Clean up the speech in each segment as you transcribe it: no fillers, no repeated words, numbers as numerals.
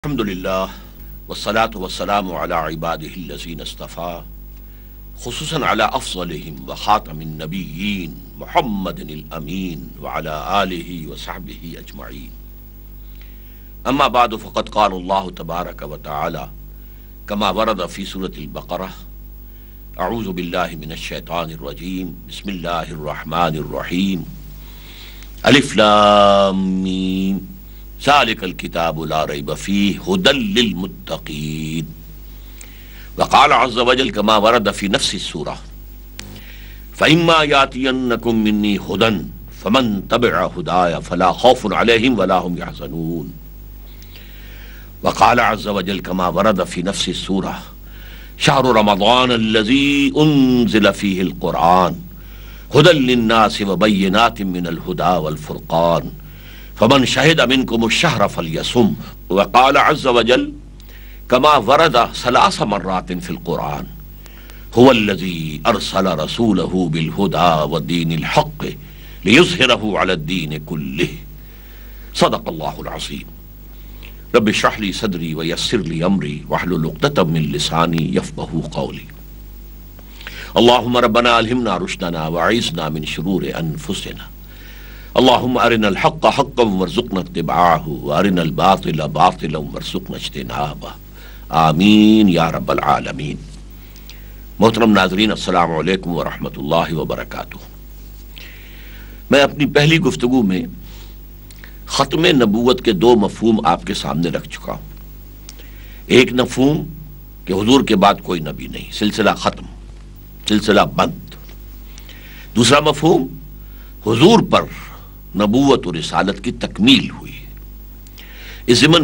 الحمد للہ والصلاة والسلام علی عباده الذین اصطفى خصوصاً علی افضلهم وخاتم النبیین محمد الامین وعلی آلہ وصحبہ اجمعین. اما بعد فقد قال اللہ تبارک وتعالی کما ورد فی سورة البقرہ اعوذ باللہ من الشیطان الرجیم بسم اللہ الرحمن الرحیم الف لام میم ذالک الکتاب لا ریب فیہ ھدی للمتقین. وقال عز وجل كما ورد في نفس السورة فإما يأتينكم مني هدى فمن تبع هداي فلا خوف عليهم ولا هم يحزنون. وقال عز وجل كما ورد في نفس السورة شهر رمضان الذي أنزل فيه القرآن هدى للناس وبينات من الهدى والفرقان فمن شهد منكم الشهر فليصم. وقال عز وجل كما ورد 3 مرات في القرآن هو الذي أرسل رسوله بالهدى ودين الحق ليظهره على الدين كله. صدق الله العظيم. رب اشرح لي صدري ويسر لي أمري واحلل عقدة من لساني يفقهوا قولي. اللهم ربنا ألهمنا رشدنا وأعذنا من شرور أنفسنا. اللهم ارنا الحق حقا وارزقنا اتباعه وارنا الباطل باطلا وارزقنا اجتنابه آمین یا رب العالمین. محترم ناظرین السلام علیکم ورحمۃ اللہ وبرکاتہ. میں اپنی پہلی گفتگو میں ختم نبوت کے 2 مفہوم آپ کے سامنے رکھ چکا ہوں. ایک مفہوم کہ حضور کے بعد کوئی نبی نہیں، سلسلہ ختم، سلسلہ بند. دوسرا مفہوم حضور پر نبوت و رسالت کی تکمیل ہوئی. اس ضمن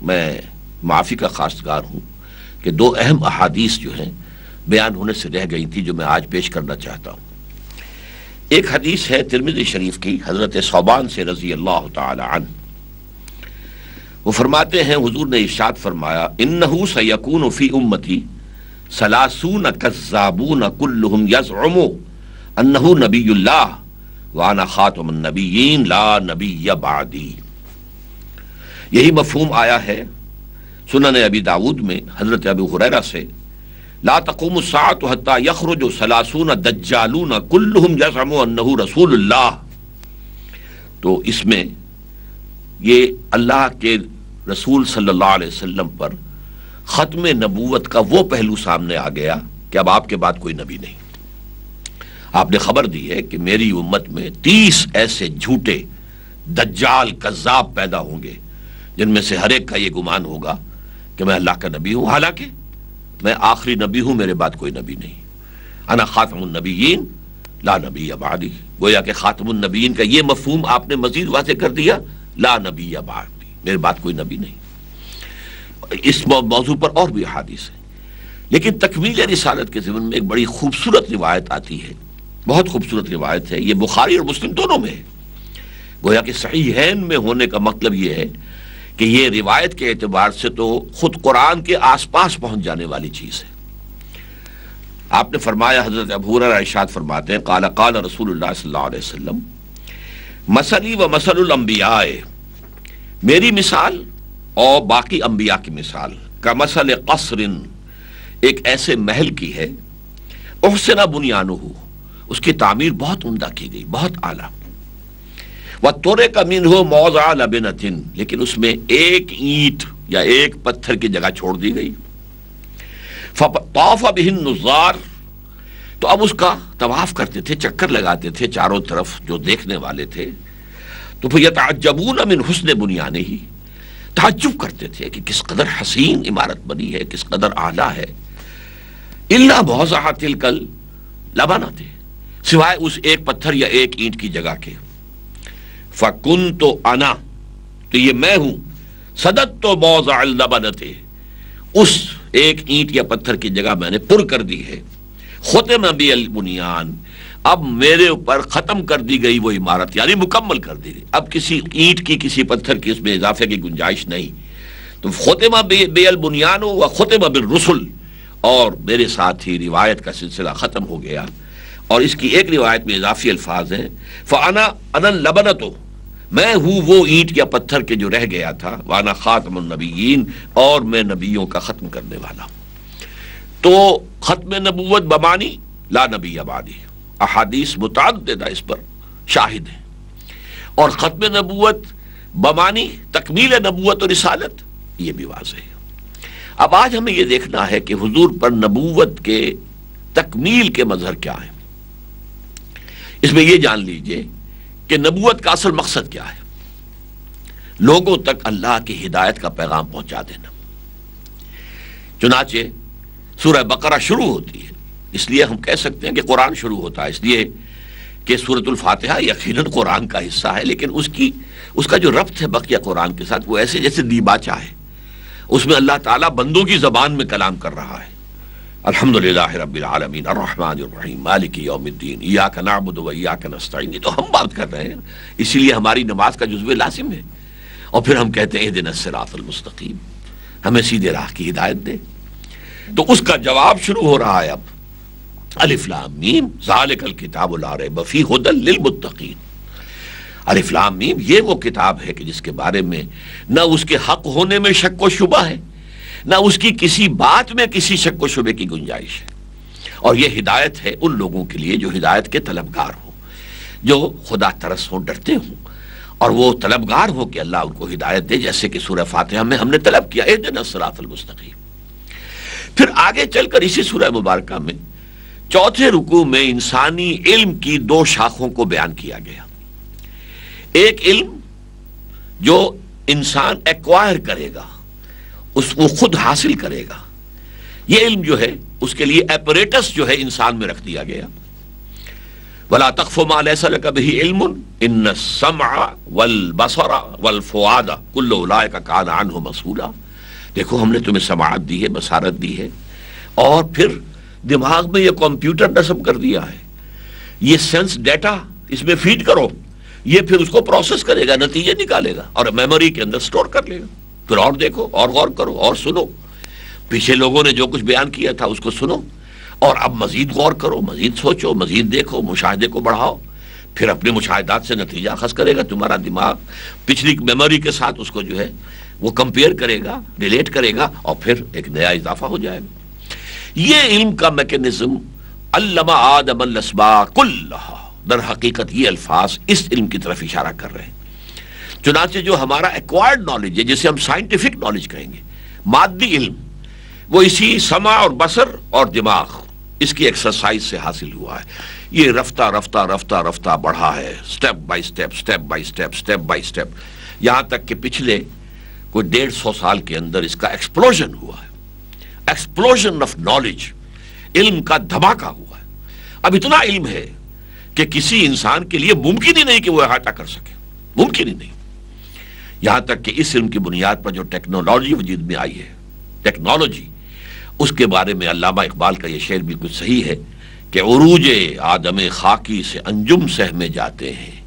میں معافی کا خواستگار ہوں کہ 2 اہم احادیث جو ہیں بیان ہونے سے رہ گئی تھی جو میں آج پیش کرنا چاہتا ہوں. ایک حدیث ہے ترمذی شریف کی حضرت ثوبان سے رضی اللہ تعالی عنہ. وہ فرماتے ہیں حضور نے ارشاد فرمایا انہ سیکون فی امتی 30 کذابون کلہم یزعم انہ نبی اللہ وانا خاتم النبیین لا نبی بعدی. یہی مفہوم آیا ہے سنن ابی داود میں حضرت ابو ہریرہ سے لا تقوم الساعة حتى يخرج 30 دجالون كلهم يزعم انه رسول اللہ. تو اس میں یہ اللہ کے رسول صلی اللہ علیہ وسلم پر ختم نبوت کا وہ پہلو سامنے آ گیا کہ اب آپ کے بعد کوئی نبی نہیں. آپ نے خبر دی ہے کہ میری امت میں 30 ایسے جھوٹے دجال کذاب پیدا ہوں گے جن میں سے ہر ایک کا یہ گمان ہوگا کہ میں اللہ کا نبی ہوں، حالانکہ میں آخری نبی ہوں، میرے بعد کوئی نبی نہیں. انا خاتم النبیین لا نبی بعدی. گویا کہ خاتم النبیین کا یہ مفہوم آپ نے مزید واضح کر دیا، لا نبی بعدی، میرے بعد کوئی نبی نہیں. اس موضوع پر اور بھی احادیث ہیں، لیکن تکمیل رسالت کے ضمن میں ایک بڑی خوبصورت روایت آتی ہے، بہت خوبصورت روایت ہے. یہ بخاری اور مسلم دونوں میں ہے. گویا کہ صحیحین میں ہونے کا مطلب یہ ہے کہ یہ روایت کے اعتبار سے تو خود قرآن کے آس پاس پہنچ جانے والی چیز ہے. آپ نے فرمایا، حضرت ابو ہریرہ ارشاد فرماتے ہیں قال قال رسول اللہ صلی اللہ علیہ وسلم مثلی و مثل الانبیاء، میری مثال اور باقی انبیاء کی مثال کا مثل قصر، ایک ایسے محل کی ہے احسن بنیانہ، اس کی تعمیر بہت عمدہ کی گئی، بہت اعلیٰ. وَتُرِكَ مِنْهُ مَوْضِعَ لَبْنَةٍ، لیکن اس میں ایک اینٹ یا ایک پتھر کی جگہ چھوڑ دی گئی. فَطَافَ بِهِ النُّظَّارُ، تو اب اس کا طواف کرتے تھے، چکر لگاتے تھے چاروں طرف جو دیکھنے والے تھے. تو پھر يَتَعَجَّبُونَ مِنْ حُسْنِ بُنْيَانِهِ، تعجب کرتے تھے کہ کس قدر حسین عمارت بنی ہے، کس قدر اعلیٰ ہے. إِلَّا مَوْضِعَ تِلْكَ اللَّبَنَةِ، سوائے اس ایک پتھر یا ایک اینٹ کی جگہ کے. فَكُنْتُ أَنَا، تو یہ میں ہوں، سَدَدْتُ مَوْضِعَ اللَّبَنَةِ، اس ایک اینٹ یا پتھر کی جگہ میں نے پر کر دی ہے. خُتِمَ بِي الْبُنْيَانُ، اب میرے اوپر ختم کر دی گئی وہ عمارت، یعنی مکمل کر دی گئی، اب کسی اینٹ کی کسی پتھر کی اس میں اضافے کی گنجائش نہیں. تو خُتِمَ بِي الْبُنْيَانُ وَخُتِمَ بِالرُّسُلِ، اور میرے ساتھ ہی روایت کا سلسلہ ختم ہو گیا. اور اس کی ایک روایت میں اضافی الفاظ ہیں فَأَنَا اللَّبَنَةُ میں ہوں وہ اینٹ یا پتھر کے جو رہ گیا تھا، وانا خاتم النبیین، اور میں نبیوں کا ختم کرنے والا ہوں۔ تو ختم نبوت بمانی لا نبی بعدی، احادیث متعددہ اس پر شاہد ہیں، اور ختم نبوت بمانی تکمیل نبوت و رسالت، یہ بھی واضح ہے۔ اب آج ہمیں یہ دیکھنا ہے کہ حضور پر نبوت کے تکمیل کے مظہر کیا ہے۔ اس میں یہ جان لیجئے کہ نبوت کا اصل مقصد کیا ہے؟ لوگوں تک اللہ کی ہدایت کا پیغام پہنچا دینا۔ چنانچہ سورہ بقرہ شروع ہوتی ہے، اس لیے ہم کہہ سکتے ہیں کہ قرآن شروع ہوتا ہے، اس لیے کہ سورۃ الفاتحہ یقیناً قرآن کا حصہ ہے، لیکن اس کا جو ربط ہے بقیہ قرآن کے ساتھ وہ ایسے جیسے دیباچہ ہے۔ اس میں اللہ تعالیٰ بندوں کی زبان میں کلام کر رہا ہے۔ الحمدللہ رب العالمین الرحمن الرحیم مالک یوم الدین ایاک نعبد و ایاک نستعین، یہ تو ہم بات کر رہے ہیں، اسی لیے ہماری نماز کا جزو لازم ہے۔ اور پھر ہم کہتے ہیں اہدنا الصراط المستقیم، ہمیں سیدھے راہ کی ہدایت دے۔ تو اس کا جواب شروع ہو رہا ہے اب، الف لام میم ذالک الکتاب لا ریب فیہ ھدی للمتقین۔ الف لام میم یہ وہ کتاب ہے کہ جس کے بارے میں نہ اس کے حق ہونے میں شک و شبہ ہے، نہ اس کی کسی بات میں کسی شک و شبے کی گنجائش ہے، اور یہ ہدایت ہے ان لوگوں کے لیے جو ہدایت کے طلبگار ہوں، جو خدا ترس ہوں، ڈرتے ہوں، اور وہ طلبگار ہوں کہ اللہ ان کو ہدایت دے، جیسے کہ سورہ فاتحہ میں ہم نے طلب کیا اہدنا الصراط المستقیم۔ پھر آگے چل کر اسی سورہ مبارکہ میں چوتھے رکوع میں انسانی علم کی دو شاخوں کو بیان کیا گیا۔ ایک علم جو انسان ایکوائر کرے گا، وہ خود حاصل کرے گا، یہ علم جو ہے اس کے لیے ایپریٹس جو ہے انسان میں رکھ دیا گیا۔ وَلَا تَقْفُ مَا لَيْسَ لَكَ بِهِ عِلْمٌ إِنَّ السَّمْعَ وَالْبَصَرَ وَالْفُؤَادَ كُلُّ أُولَٰئِكَ كَانَ عَنْهُ مَسْئُولًا۔ دیکھو ہم نے تمہیں سماعت دی ہے، بصارت دی ہے، اور پھر دماغ میں یہ کمپیوٹر نصب کر دیا ہے، یہ سینس ڈیٹا اس میں فیڈ کرو، یہ پھر اس کو پروسیس کرے گا، نتیجے نکالے گا اور میموری کے اندر سٹور کر لے گا۔ پھر اور دیکھو اور غور کرو اور سنو، پیچھے لوگوں نے جو کچھ بیان کیا تھا اس کو سنو، اور اب مزید غور کرو، مزید سوچو، مزید دیکھو، مشاہدے کو بڑھاؤ، پھر اپنے مشاہدات سے نتیجہ اخذ کرے گا تمہارا دماغ، پچھلی میموری کے ساتھ اس کو جو ہے وہ کمپیئر کرے گا، ریلیٹ کرے گا، اور پھر ایک نیا اضافہ ہو جائے گا۔ یہ علم کا میکینزم علم آدم الاسماء کلھا، در حقیقت یہ الفاظ اس علم کی طرف اشارہ کر رہے ہیں۔ چنانچہ جو ہمارا ایکوائرڈ نالج ہے، جسے ہم سائنٹیفک نالج کہیں گے، مادی علم، وہ اسی سمع اور بصر اور دماغ، اس کی ایکسرسائز سے حاصل ہوا ہے۔ یہ رفتہ رفتہ رفتہ رفتہ بڑھا ہے، step by step, step by step, step by step, یہاں تک کہ پچھلے کوئی 150 سال کے اندر اس کا ایکسپلوژن ہوا ہے، ایکسپلوژن آف نالج، علم کا دھماکہ ہوا ہے۔ اب اتنا علم ہے کہ کسی انسان کے لیے ممکن ہی نہیں کہ وہ احاطہ کر سکے، ممکن ہی نہیں، یہاں تک کہ اس علم کی بنیاد پر جو ٹیکنالوجی وجود میں آئی ہے، ٹیکنالوجی، اس کے بارے میں علامہ اقبال کا یہ شعر بالکل صحیح ہے کہ عروج آدم خاکی سے انجم سہمے جاتے ہیں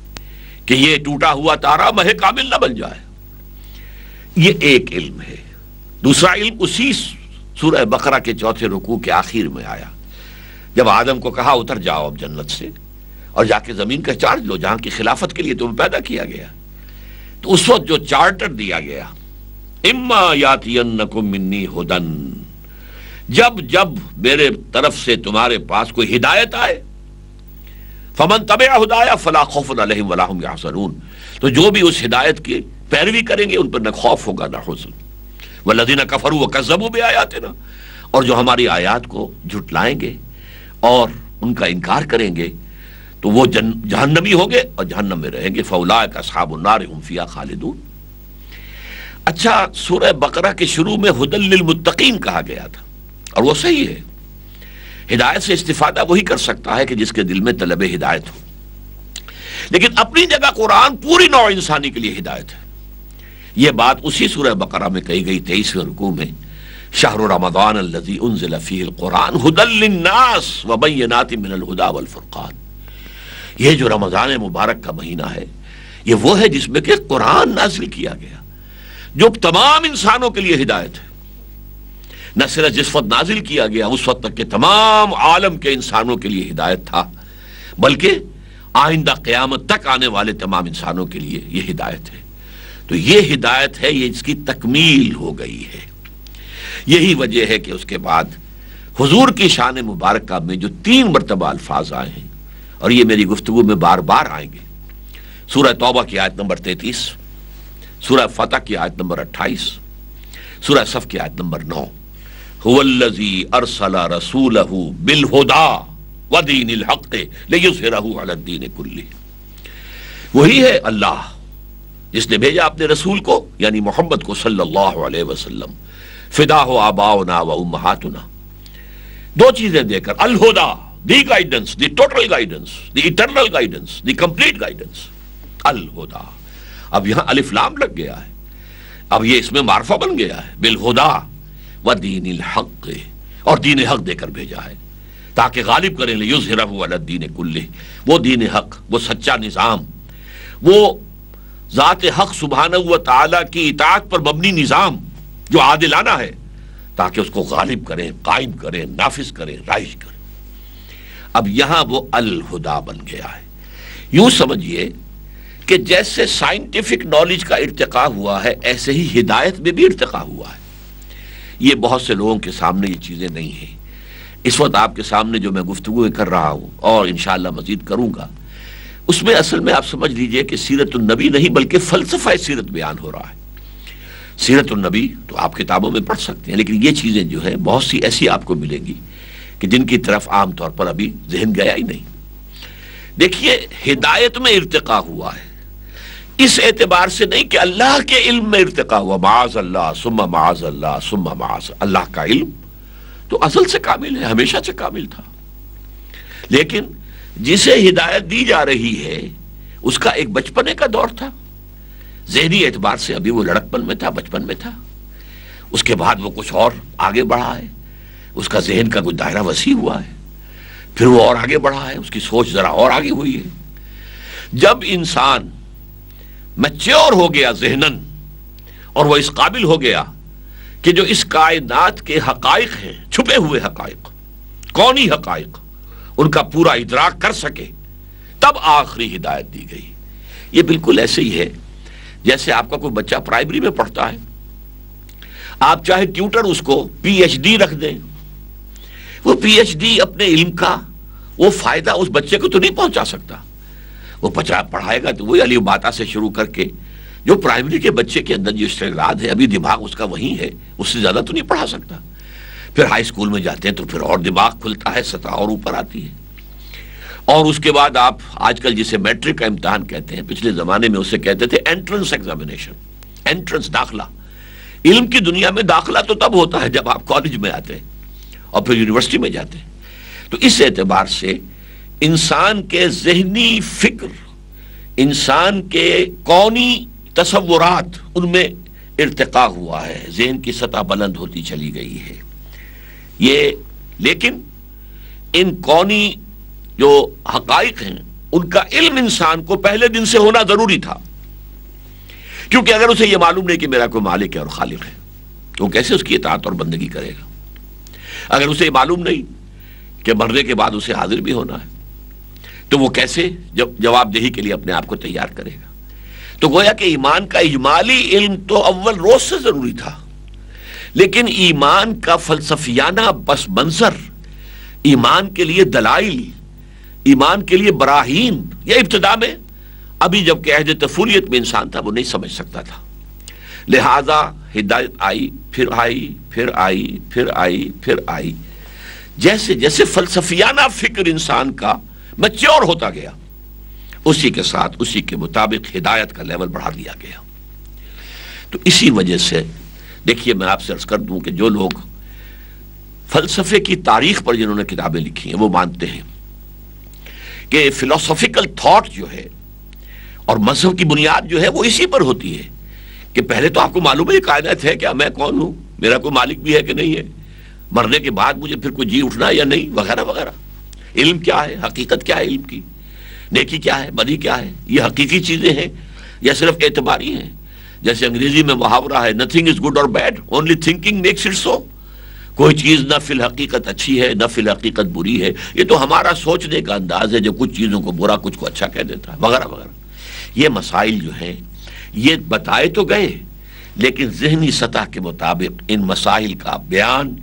کہ یہ ٹوٹا ہوا تارا مہ کامل نہ بن جائے۔ یہ ایک علم ہے۔ دوسرا علم اسی سورہ بقرہ کے چوتھے رکوع کے آخر میں آیا، جب آدم کو کہا اتر جاؤ اب جنت سے اور جا کے زمین کا چارج لو جہاں کی خلافت کے لیے تمہیں پیدا کیا گیا۔ تو اس وقت جو چارٹر دیا گیا، اما یاتینکم منی ھدی، جب جب میرے طرف سے تمہارے پاس کوئی ہدایت آئے، فمن تبع ھدایا فلا خوف علیہم ولا ھم یحزنون، تو جو بھی اس ہدایت کی پیروی کریں گے ان پر نہ خوف ہوگا نہ حزن۔ والذین کفروا وکذبوا بآیاتنا، اور جو ہماری آیات کو جھٹلائیں گے اور ان کا انکار کریں گے تو وہ جہنمی ہوں گے اور جہنم میں رہیں گے، فاولئک اصحاب النار هم فیہا خالدون۔ اچھا، سورہ بقرہ کے شروع میں ھدی للمتقین کہا گیا تھا، اور وہ صحیح ہے، ہدایت سے استفادہ وہی کر سکتا ہے کہ جس کے دل میں طلب ہدایت ہو، لیکن اپنی جگہ قرآن پوری نوع انسانی کے لیے ہدایت ہے۔ یہ بات اسی سورہ بقرہ میں کہی گئی 23ویں رکوع میں، شہر رمضان الذی انزل فیہ القرآن ھدی للناس وبینات من الھدی والفرقان۔ یہ جو رمضان مبارک کا مہینہ ہے، یہ وہ ہے جس میں کہ قرآن نازل کیا گیا، جو تمام انسانوں کے لیے ہدایت ہے۔ نہ صرف جس وقت نازل کیا گیا اس وقت تک کہ تمام عالم کے انسانوں کے لیے ہدایت تھا، بلکہ آئندہ قیامت تک آنے والے تمام انسانوں کے لیے یہ ہدایت ہے۔ تو یہ ہدایت ہے، یہ اس کی تکمیل ہو گئی ہے۔ یہی وجہ ہے کہ اس کے بعد حضور کی شان مبارکہ میں جو 3 مرتبہ الفاظ آئے ہیں، اور یہ میری گفتگو میں بار بار آئیں گے، سورہ توبہ کی آیت نمبر 33، سورہ فتح کی آیت نمبر 28، سورہ صف کی آیت نمبر 9، هو الذی ارسل رسولہ بالہدی ودین الحق لیظہرہ علی الدین کلہ۔ وہی ہے اللہ جس نے بھیجا اپنے رسول کو، یعنی محمد کو صلی اللہ علیہ وسلم، فدا ہو آباؤنا و امہاتنا، 2 چیزیں دے کر، الہدا، the guidance, the total guidance, the eternal guidance, the complete guidance, الہدا۔ اب یہاں الف لام لگ گیا ہے، اب یہ اس میں معرفہ بن گیا ہے، بالہدا و دین الحق، اور دین حق دے کر بھیجا ہے تاکہ غالب کریں لیظہرہ علی الدین کلہ، وہ دین حق، وہ سچا نظام، وہ ذات حق سبحانہ و تعالی کی اطاعت پر مبنی نظام جو عادلانہ ہے، تاکہ اس کو غالب کریں، قائم کریں، نافذ کریں، رائج کریں۔ اب یہاں وہ الہدا بن گیا ہے۔ یوں سمجھیے کہ جیسے سائنٹیفک نالج کا ارتقاء ہوا ہے، ایسے ہی ہدایت میں بھی ارتقاء ہوا ہے۔ یہ بہت سے لوگوں کے سامنے یہ چیزیں نہیں ہیں۔ اس وقت آپ کے سامنے جو میں گفتگو کر رہا ہوں اور انشاءاللہ مزید کروں گا، اس میں اصل میں آپ سمجھ لیجئے کہ سیرت النبی نہیں بلکہ فلسفہ سیرت بیان ہو رہا ہے۔ سیرت النبی تو آپ کتابوں میں پڑھ سکتے ہیں، لیکن یہ چیزیں جو ہیں بہت سی ایسی آپ کو ملیں گی کہ جن کی طرف عام طور پر ابھی ذہن گیا ہی نہیں۔ دیکھیے، ہدایت میں ارتقاء ہوا ہے، اس اعتبار سے نہیں کہ اللہ کے علم میں ارتقاء ہوا، معاذ اللہ ثم معاذ اللہ ثم معاذ اللہ کا علم تو ازل سے کامل ہے، ہمیشہ سے کامل تھا، لیکن جسے ہدایت دی جا رہی ہے اس کا ایک بچپنے کا دور تھا، ذہنی اعتبار سے ابھی وہ لڑکپن میں تھا، بچپن میں تھا، اس کے بعد وہ کچھ اور آگے بڑھا ہے، اس کا ذہن کا کچھ دائرہ وسیع ہوا ہے، پھر وہ اور آگے بڑھا ہے، اس کی سوچ ذرا اور آگے ہوئی ہے۔ جب انسان میچور ہو گیا ذہناً، اور وہ اس قابل ہو گیا کہ جو اس کائنات کے حقائق ہیں، چھپے ہوئے حقائق، کونی حقائق، ان کا پورا ادراک کر سکے، تب آخری ہدایت دی گئی۔ یہ بالکل ایسے ہی ہے جیسے آپ کا کوئی بچہ پرائمری میں پڑھتا ہے، آپ چاہے ٹیوٹر اس کو پی ایچ ڈی رکھ دیں، وہ پی ایچ ڈی اپنے علم کا وہ فائدہ اس بچے کو تو نہیں پہنچا سکتا۔ وہ پڑھائے گا تو وہی علی باتا سے شروع کر کے جو پرائمری کے بچے کے اندر جو استعداد ہے، ابھی دماغ اس کا وہی ہے، اس سے زیادہ تو نہیں پڑھا سکتا۔ پھر ہائی اسکول میں جاتے ہیں تو پھر اور دماغ کھلتا ہے، سطح اور اوپر آتی ہے، اور اس کے بعد آپ آج کل جسے میٹرک کا امتحان کہتے ہیں، پچھلے زمانے میں اسے کہتے تھے انٹرنس ایگزامینیشن، انٹرنس داخلہ۔ علم کی دنیا میں داخلہ تو تب ہوتا ہے جب آپ کالج میں آتے ہیں اور پھر یونیورسٹی میں جاتے ہیں۔ تو اس اعتبار سے انسان کے ذہنی فکر، انسان کے کونی تصورات، ان میں ارتقاء ہوا ہے، ذہن کی سطح بلند ہوتی چلی گئی ہے۔ یہ لیکن ان کونی جو حقائق ہیں ان کا علم انسان کو پہلے دن سے ہونا ضروری تھا، کیونکہ اگر اسے یہ معلوم نہیں کہ میرا کوئی مالک ہے اور خالق ہے تو کیسے اس کی اطاعت اور بندگی کرے گا؟ اگر اسے یہ معلوم نہیں کہ مرنے کے بعد اسے حاضر بھی ہونا ہے تو وہ کیسے جواب دہی کے لیے اپنے آپ کو تیار کرے گا؟ تو گویا کہ ایمان کا اجمالی علم تو اول روز سے ضروری تھا، لیکن ایمان کا فلسفیانہ پس منظر، ایمان کے لیے دلائل، ایمان کے لیے براہین، یہ ابتدا میں ابھی جب کہ عہد طفولیت میں انسان تھا وہ نہیں سمجھ سکتا تھا، لہذا ہدایت آئی، پھر آئی، پھر آئی، پھر آئی، پھر آئی، جیسے جیسے فلسفیانہ فکر انسان کا میچور ہوتا گیا، اسی کے ساتھ اسی کے مطابق ہدایت کا لیول بڑھا دیا گیا۔ تو اسی وجہ سے دیکھیے، میں آپ سے عرض کر دوں کہ جو لوگ فلسفے کی تاریخ پر جنہوں نے کتابیں لکھی ہیں وہ مانتے ہیں کہ فلسفیکل تھاٹ جو ہے اور مذہب کی بنیاد جو ہے وہ اسی پر ہوتی ہے کہ پہلے تو آپ کو معلوم ہے یہ کائنات ہے کیا، میں کون ہوں، میرا کوئی مالک بھی ہے کہ نہیں ہے، مرنے کے بعد مجھے پھر کوئی جی اٹھنا یا نہیں، وغیرہ وغیرہ۔ علم کیا ہے، حقیقت کیا ہے علم کی، نیکی کیا ہے، بدی کیا ہے، یہ حقیقی چیزیں ہیں یا صرف اعتباری ہیں؟ جیسے انگریزی میں محاورہ ہے، نتھنگ از گڈ اور bad, only thinking makes it so. کوئی چیز نہ فی الحقیقت اچھی ہے نہ فی الحقیقت بری ہے، یہ تو ہمارا سوچنے کا انداز ہے جو کچھ چیزوں کو برا کچھ کو اچھا کہہ دیتا ہے وغیرہ وغیرہ۔ یہ مسائل جو ہیں یہ بتائے تو گئے، لیکن ذہنی سطح کے مطابق ان مسائل کا بیان،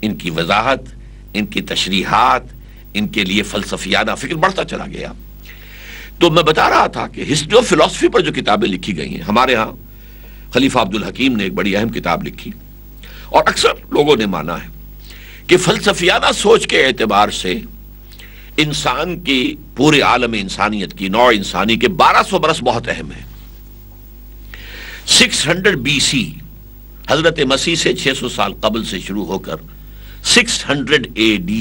ان کی وضاحت، ان کی تشریحات، ان کے لیے فلسفیانہ فکر بڑھتا چلا گیا۔ تو میں بتا رہا تھا کہ ہسٹری آف فلسفی پر جو کتابیں لکھی گئی ہیں، ہمارے ہاں خلیفہ عبدالحکیم نے ایک بڑی اہم کتاب لکھی، اور اکثر لوگوں نے مانا ہے کہ فلسفیانہ سوچ کے اعتبار سے انسان کی پورے عالم انسانیت کی نوع انسانی کے 1200 برس بہت اہم ہے۔ 600 BC حضرت مسیح سے 600 سال قبل سے شروع ہو کر 600 AD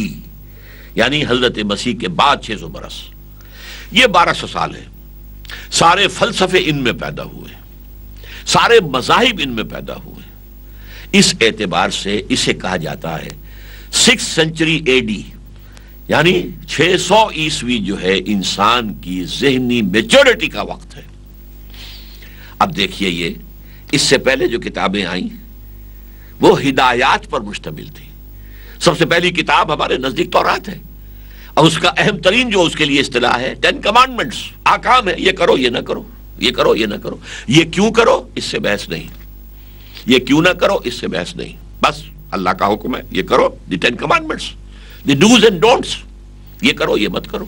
یعنی حضرت مسیح کے بعد 600 برس، یہ 1200 سال ہے۔ سارے فلسفے ان میں پیدا ہوئے، سارے مذاہب ان میں پیدا ہوئے۔ اس اعتبار سے اسے کہا جاتا ہے 6th century AD یعنی 600 عیسوی جو ہے انسان کی ذہنی میچورٹی کا وقت ہے۔ اب دیکھیے، یہ اس سے پہلے جو کتابیں آئیں وہ ہدایات پر مشتمل تھی۔ سب سے پہلی کتاب ہمارے نزدیک تورات ہے، اور اس کا اہم ترین جو اس کے لیے اصطلاح ہے 10 commandments، احکام ہے، یہ کرو یہ نہ کرو، یہ کرو یہ نہ کرو، یہ کیوں کرو اس سے بحث نہیں، یہ کیوں نہ کرو اس سے بحث نہیں، بس اللہ کا حکم ہے یہ کرو، دی 10 commandments، the do's and don'ts، یہ کرو یہ مت کرو۔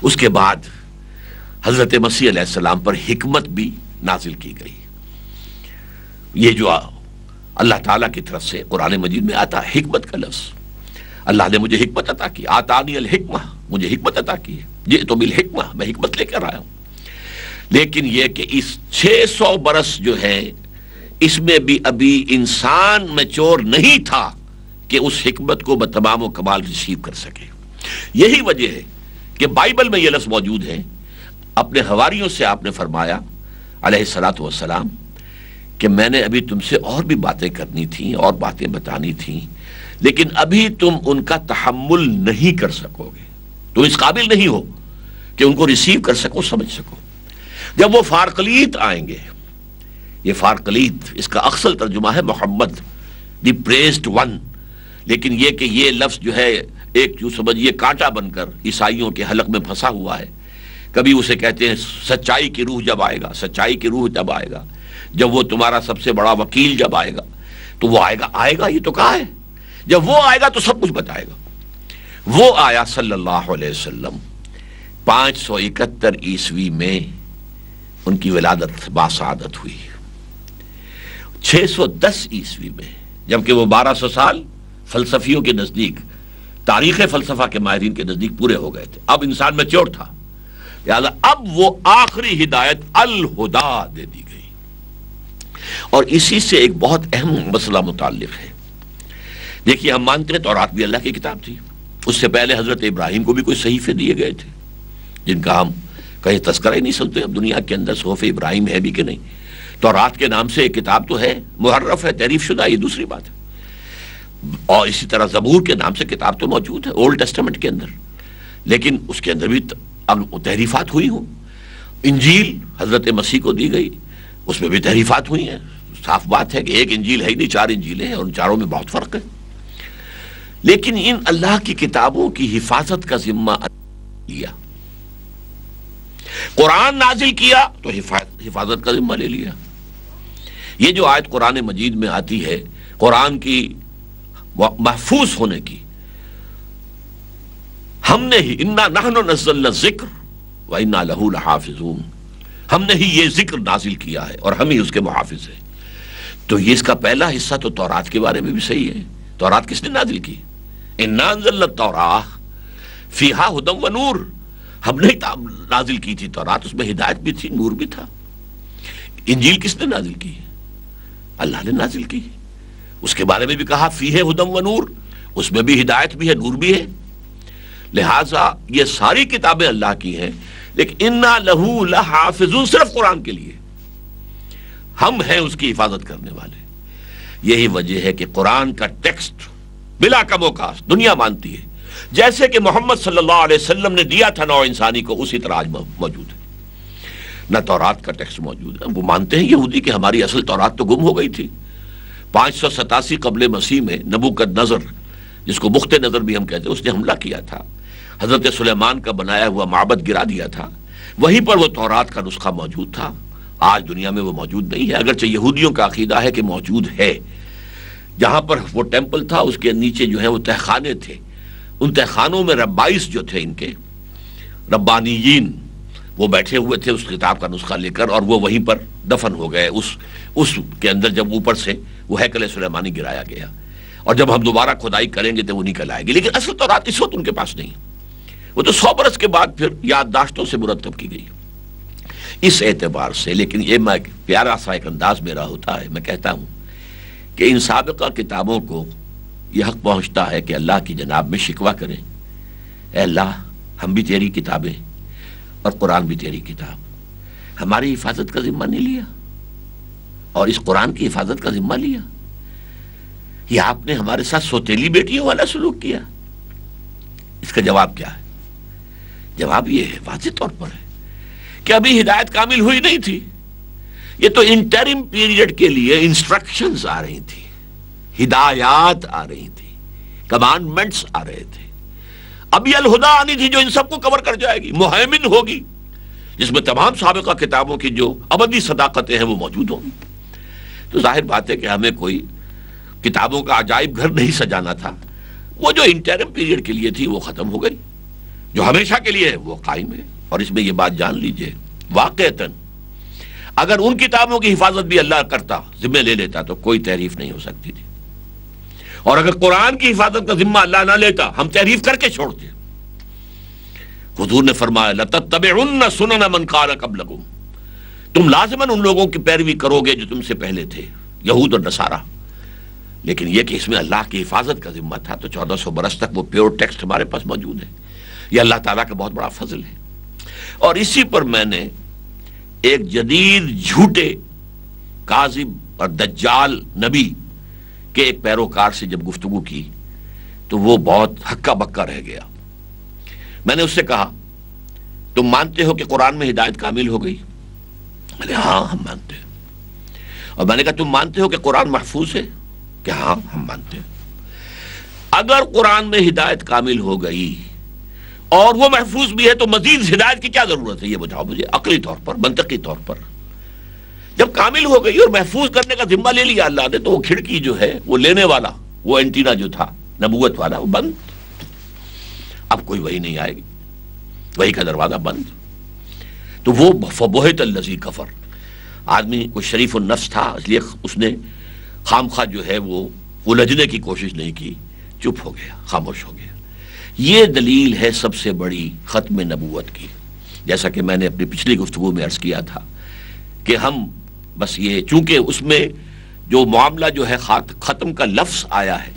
اس کے بعد حضرت مسیح علیہ السلام پر حکمت بھی نازل کی گئی۔ یہ جو اللہ تعالیٰ کی طرف سے قرآن مجید میں آتا ہے حکمت کا لفظ، اللہ نے مجھے حکمت عطا کی، آتانی الحکمہ، مجھے حکمت عطا کی ہے، جئت بالحکمہ، میں حکمت لے کر آیا ہوں۔ لیکن یہ کہ اس 600 برس جو ہے اس میں بھی ابھی انسان میچور نہیں تھا کہ اس حکمت کو بتمام و کمال ریسیو کر سکے۔ یہی وجہ ہے کہ بائبل میں یہ لفظ موجود ہے، اپنے حواریوں سے آپ نے فرمایا علیہ الصلاۃ والسلام کہ میں نے ابھی تم سے اور بھی باتیں کرنی تھیں اور باتیں بتانی تھیں، لیکن ابھی تم ان کا تحمل نہیں کر سکو گے، تم اس قابل نہیں ہو کہ ان کو ریسیو کر سکو، سمجھ سکو۔ جب وہ فارقلیت آئیں گے، یہ فارقلیت اس کا اصل ترجمہ ہے محمد، دی پریزڈ ون، لیکن یہ کہ یہ لفظ جو ہے ایک جو سمجھیے کانٹا بن کر عیسائیوں کے حلق میں پھنسا ہوا ہے۔ کبھی اسے کہتے ہیں سچائی کی روح جب آئے گا، سچائی کی روح جب آئے گا، جب وہ تمہارا سب سے بڑا وکیل جب آئے گا، تو وہ آئے گا، یہ تو کہا ہے، جب وہ آئے گا تو سب کچھ بتائے گا۔ وہ آیا صلی اللہ علیہ وسلم 571 عیسوی میں، ان کی ولادت باسعادت ہوئی 610 عیسوی میں، جبکہ وہ 1200 سال فلسفیوں کے نزدیک، تاریخ فلسفہ کے ماہرین کے نزدیک پورے ہو گئے تھے۔ اب انسان میچور تھا، لہذا اب وہ آخری ہدایت الہدا دے دی گئی۔ اور اسی سے ایک بہت اہم مسئلہ متعلق ہے۔ دیکھیے، ہم مانتے ہیں تورات بھی اللہ کی کتاب تھی، اس سے پہلے حضرت ابراہیم کو بھی کوئی صحیفے دیے گئے تھے جن کا ہم کہیں تذکرہ ہی نہیں سنتے اب دنیا کے اندر صحف ابراہیم ہے بھی کہ نہیں۔ تورات کے نام سے ایک کتاب تو ہے، محرف ہے، تحریف شدہ، یہ دوسری بات ہے، اور اسی طرح زبور کے نام سے کتاب تو موجود ہے اولڈ ٹیسٹمنٹ کے اندر، لیکن اس کے اندر بھی تحریفات ہوئی ہوں۔ انجیل حضرت مسیح کو دی گئی، اس میں بھی تحریفات ہوئی ہیں۔ صاف بات ہے کہ ایک انجیل ہے ہی نہیں، 4 انجیلیں ہیں، اور ان چاروں میں بہت فرق ہے۔ لیکن ان اللہ کی کتابوں کی حفاظت کا ذمہ لیا، قرآن نازل کیا تو حفاظت کا ذمہ لے لیا۔ یہ جو آیت قرآن مجید میں آتی ہے قرآن کی محفوظ ہونے کی، ہم نے ہی انا نحن نزلنا الذکر وانا لہ لحافظون، ہم نے ہی یہ ذکر نازل کیا ہے اور ہم ہی اس کے محافظ ہیں۔ تو یہ اس کا پہلا حصہ تو تورات کے بارے میں بھی صحیح ہے۔ تورات کس نے نازل کی؟ انا انزلنا التوراۃ فیہا ھدی و نور، ہم نے نازل کی تھی تورات، اس میں ہدایت بھی تھی، نور بھی تھا۔ انجیل کس نے نازل کی؟ اللہ نے نازل کی، اس کے بارے میں بھی کہا فیہ ھدی و نور، اس میں بھی ہدایت بھی ہے، نور بھی ہے۔ لہٰذا یہ ساری کتابیں اللہ کی ہیں، لیکن انا لہ لحافظون صرف قرآن کے لیے، ہم ہیں اس کی حفاظت کرنے والے۔ یہی وجہ ہے کہ قرآن کا ٹیکسٹ بلا کم و کاست دنیا مانتی ہے، جیسے کہ محمد صلی اللہ علیہ وسلم نے دیا تھا نوع انسانی کو، اسی طرح آج موجود ہے۔ نہ تورات کا ٹیکسٹ موجود ہے، وہ مانتے ہیں یہودی کہ ہماری اصل تورات تو گم ہو گئی تھی، 587 قبل مسیح میں نبوکدنضر، جس کو بخت نظر بھی ہم کہتے ہیں، اس نے حملہ کیا تھا، حضرت سلیمان کا بنایا ہوا معبد گرا دیا تھا. وہیں پر وہ تورات کا نسخہ موجود تھا. آج دنیا میں وہ موجود نہیں ہے، اگرچہ یہودیوں کا عقیدہ ہے کہ موجود ہے. جہاں پر وہ ٹیمپل تھا اس کے نیچے جو ہے وہ تہخانے تھے. ان تہخانوں میں ربائس جو تھے، ان کے ربانیین، وہ بیٹھے ہوئے تھے اس کتاب کا نسخہ لے کر، اور وہ وہیں پر دفن ہو گئے اس کے اندر، جب اوپر سے وہ ہیکل سلیمانی گرایا گیا. اور جب ہم دوبارہ کھدائی کریں گے تو وہ نکل آئے گی. لیکن اصل تورات اس وقت ان کے پاس نہیں، وہ تو 100 برس کے بعد پھر یادداشتوں سے مرتب کی گئی. اس اعتبار سے لیکن یہ میں پیارا سا ایک انداز میرا ہوتا ہے، میں کہتا ہوں کہ ان سابقہ کتابوں کو یہ حق پہنچتا ہے کہ اللہ کی جناب میں شکوہ کریں، اے اللہ ہم بھی تیری کتابیں اور قرآن بھی تیری کتاب، ہماری حفاظت کا ذمہ نہیں لیا اور اس قرآن کی حفاظت کا ذمہ لیا، یہ آپ نے ہمارے ساتھ سوتیلی بیٹیوں والا سلوک کیا. اس کا جواب کیا ہے؟ جواب یہ ہے، واضح طور پر ہے کہ ابھی ہدایت کامل ہوئی نہیں تھی. یہ تو انٹرم پیریڈ کے لیے انسٹرکشنز آ رہی تھی، ہدایات آ رہی تھی، کمانڈمنٹس آ رہے تھے. ابھی الہدا آنی تھی جو ان سب کو کور کر جائے گی، مہیمن ہوگی، جس میں تمام سابقہ کتابوں کی جو ابدی صداقتیں ہیں وہ موجود ہوں گی. تو ظاہر بات ہے کہ ہمیں کوئی کتابوں کا عجائب گھر نہیں سجانا تھا. وہ جو انٹرم پیریڈ کے لیے تھی وہ ختم ہو گئی، جو ہمیشہ کے لیے ہے وہ قائم ہے. اور اس میں یہ بات جان لیجئے، واقعتاً اگر ان کتابوں کی حفاظت بھی اللہ کرتا، ذمہ لے لیتا، تو کوئی تحریف نہیں ہو سکتی تھی. اور اگر قرآن کی حفاظت کا ذمہ اللہ نہ لیتا، ہم تحریف کر کے چھوڑتے. حضور نے فرمایا لَتَتَّبِعُنَّ سُنَنَ مَنْ قَالَ قَبْلَكُمْ، تم لازماً ان لوگوں کی پیروی کرو گے جو تم سے پہلے تھے، یہود اور نصارہ. لیکن یہ کہ اس میں اللہ کی حفاظت کا ذمہ تھا، تو 1400 برس تک وہ پیور ٹیکسٹ ہمارے پاس موجود ہے. یہ اللہ تعالیٰ کا بہت بڑا فضل ہے. اور اسی پر میں نے ایک جدید جھوٹے کاذب اور دجال نبی کے ایک پیروکار سے جب گفتگو کی تو وہ بہت ہکا بکا رہ گیا. میں نے اس سے کہا تم مانتے ہو کہ قرآن میں ہدایت کامل ہو گئی؟ میں نے ہاں ہم مانتے ہیں. اور میں نے کہا تم مانتے ہو کہ قرآن محفوظ ہے؟ کہ ہاں ہم مانتے ہیں. اگر قرآن میں ہدایت کامل ہو گئی اور وہ محفوظ بھی ہے تو مزید ہدایت کی کیا ضرورت ہے؟ یہ بتاؤ مجھے عقلی طور پر، منطقی طور پر. جب کامل ہو گئی اور محفوظ کرنے کا ذمہ لے لیا اللہ نے، تو وہ کھڑکی جو ہے، وہ لینے والا، وہ اینٹینا جو تھا نبوت والا، وہ بند. اب کوئی وہی نہیں آئے گی، وہی کا دروازہ بند. تو وہ فبہت الذی کفر، آدمی کوئی شریف النفس تھا، اس لیے اس نے خامخواہ جو ہے وہ الجھنے کی کوشش نہیں کی، چپ ہو گیا، خاموش ہو گیا. یہ دلیل ہے سب سے بڑی ختم نبوت کی. جیسا کہ میں نے اپنی پچھلی گفتگو میں عرض کیا تھا کہ ہم بس یہ، چونکہ اس میں جو معاملہ جو ہے ختم کا لفظ آیا ہے،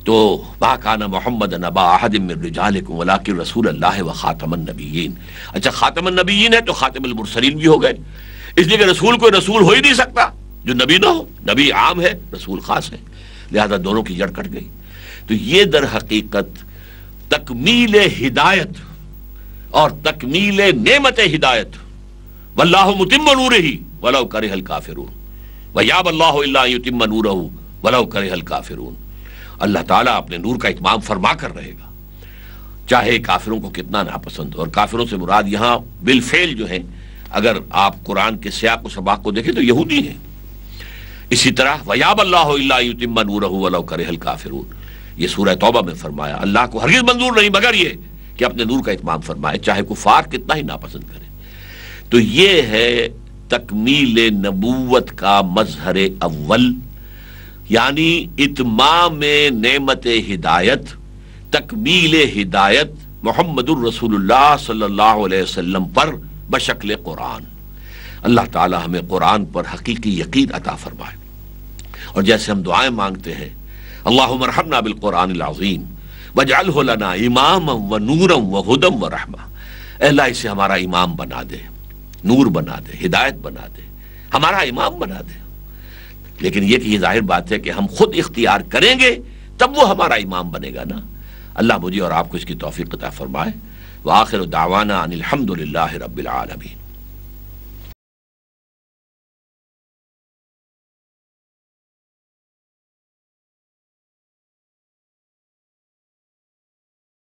تو ما کان محمد ابا احد من رجالکم ولکن رسول اللہ و خاتم النبیین. اچھا خاتم النبیین ہے تو خاتم المرسلین بھی ہو گئے، اس لیے کہ رسول کوئی رسول ہو ہی نہیں سکتا جو نبی نہ ہو. نبی عام ہے، رسول خاص ہے، لہذا دونوں کی جڑ کٹ گئی. تو یہ در حقیقت تکمیل ہدایت اور تکمیل نعمت ہدایت، واللہ متم نورہ ولو کرہ الکافرون ویابی اللہ الا ان یتم نورہ ولو کرہ الکافرون. اللہ تعالیٰ اپنے نور کا اتمام فرما کر رہے گا، چاہے کافروں کو کتنا ناپسند ہو. اور کافروں سے مراد یہاں بالفعل جو ہیں، اگر آپ قرآن کے سیاق و سباق کو دیکھیں تو یہودی ہیں. اسی طرح ویابی اللہ الا ان یتم نورہ ولو کرہ الکافرون، یہ سورہ توبہ میں فرمایا اللہ کو ہرگز منظور نہیں مگر یہ کہ اپنے نور کا اتمام فرمائے، چاہے کفار کتنا ہی ناپسند کرے. تو یہ ہے تکمیل نبوت کا مظہر اول، یعنی اتمام نعمت ہدایت، تکمیل ہدایت محمد الرسول اللہ صلی اللہ علیہ وسلم پر بشکل قرآن. اللہ تعالی ہمیں قرآن پر حقیقی یقین عطا فرمائے. اور جیسے ہم دعائیں مانگتے ہیں اللہم ارحمنا بالقرآن العظیم واجعلہ لنا اماما و نورا و ہدی و رحمہ. اے اللہ اسے ہمارا امام بنا دے، نور بنا دے، ہدایت بنا دے، ہمارا امام بنا دے. لیکن یہ کہ یہ ظاہر بات ہے کہ ہم خود اختیار کریں گے تب وہ ہمارا امام بنے گا نا. اللہ مجھے اور آپ کو اس کی توفیق عطا فرمائے. وآخر دعوانا ان الحمد للہ رب العالمین.